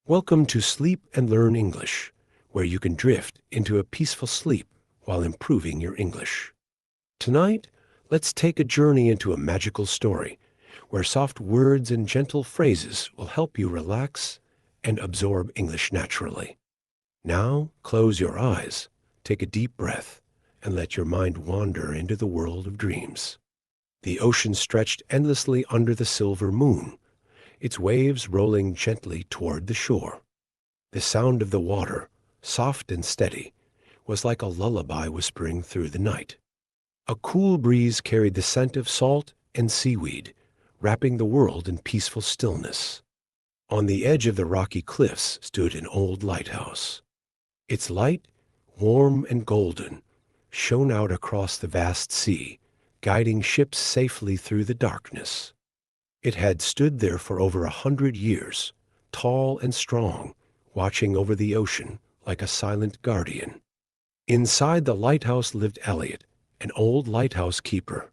Welcome to Sleep and Learn English, where you can drift into a peaceful sleep while improving your English. Tonight, let's take a journey into a magical story where soft words and gentle phrases will help you relax and absorb English naturally. Now, close your eyes, take a deep breath, and let your mind wander into the world of dreams. The ocean stretched endlessly under the silver moon, its waves rolling gently toward the shore. The sound of the water, soft and steady, was like a lullaby whispering through the night. A cool breeze carried the scent of salt and seaweed, wrapping the world in peaceful stillness. On the edge of the rocky cliffs stood an old lighthouse. Its light, warm and golden, shone out across the vast sea, guiding ships safely through the darkness. It had stood there for over 100 years, tall and strong, watching over the ocean like a silent guardian. Inside the lighthouse lived Elliot, an old lighthouse keeper.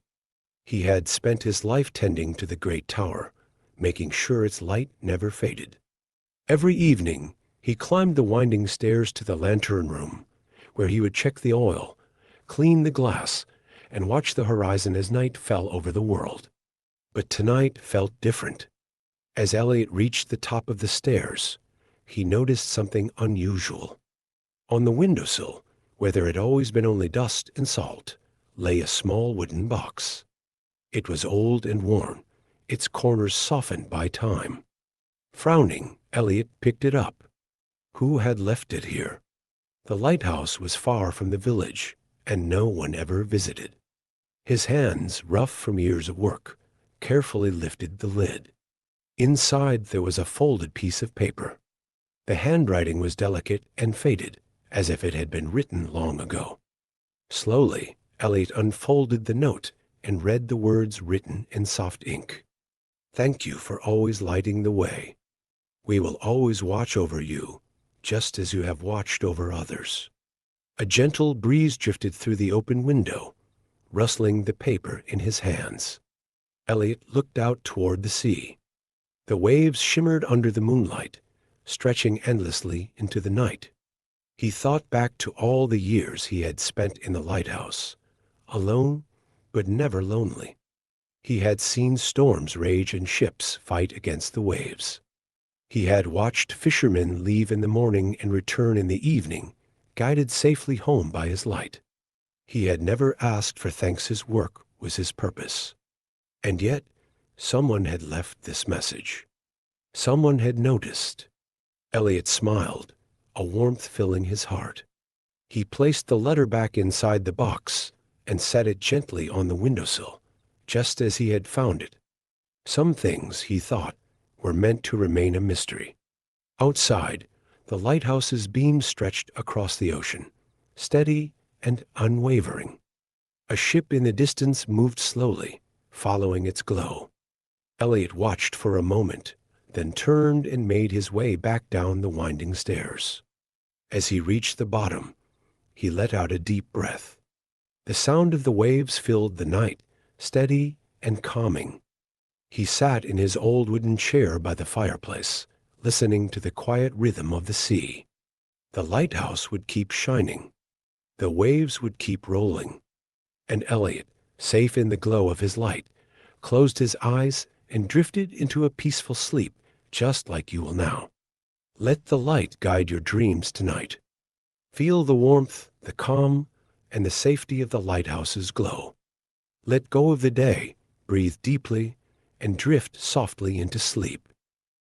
He had spent his life tending to the great tower, making sure its light never faded. Every evening, he climbed the winding stairs to the lantern room, where he would check the oil, clean the glass, and watch the horizon as night fell over the world. But tonight felt different. As Elliot reached the top of the stairs, he noticed something unusual. On the windowsill, where there had always been only dust and salt, lay a small wooden box. It was old and worn, its corners softened by time. Frowning, Elliot picked it up. Who had left it here? The lighthouse was far from the village, and no one ever visited. His hands, rough from years of work, carefully lifted the lid. Inside there was a folded piece of paper. The handwriting was delicate and faded, as if it had been written long ago. Slowly, Elliot unfolded the note and read the words written in soft ink. "Thank you for always lighting the way. We will always watch over you, just as you have watched over others." A gentle breeze drifted through the open window, rustling the paper in his hands. Elliot looked out toward the sea. The waves shimmered under the moonlight, stretching endlessly into the night. He thought back to all the years he had spent in the lighthouse, alone but never lonely. He had seen storms rage and ships fight against the waves. He had watched fishermen leave in the morning and return in the evening, guided safely home by his light. He had never asked for thanks. His work was his purpose. And yet, someone had left this message. Someone had noticed. Elliot smiled, a warmth filling his heart. He placed the letter back inside the box and set it gently on the windowsill, just as he had found it. Some things, he thought, were meant to remain a mystery. Outside, the lighthouse's beams stretched across the ocean, steady and unwavering. A ship in the distance moved slowly, following its glow. Elliot watched for a moment, then turned and made his way back down the winding stairs. As he reached the bottom, he let out a deep breath. The sound of the waves filled the night, steady and calming. He sat in his old wooden chair by the fireplace, listening to the quiet rhythm of the sea. The lighthouse would keep shining. The waves would keep rolling. And Elliot, safe in the glow of his light, closed his eyes and drifted into a peaceful sleep, just like you will now. Let the light guide your dreams tonight. Feel the warmth, the calm, and the safety of the lighthouse's glow. Let go of the day, breathe deeply, and drift softly into sleep.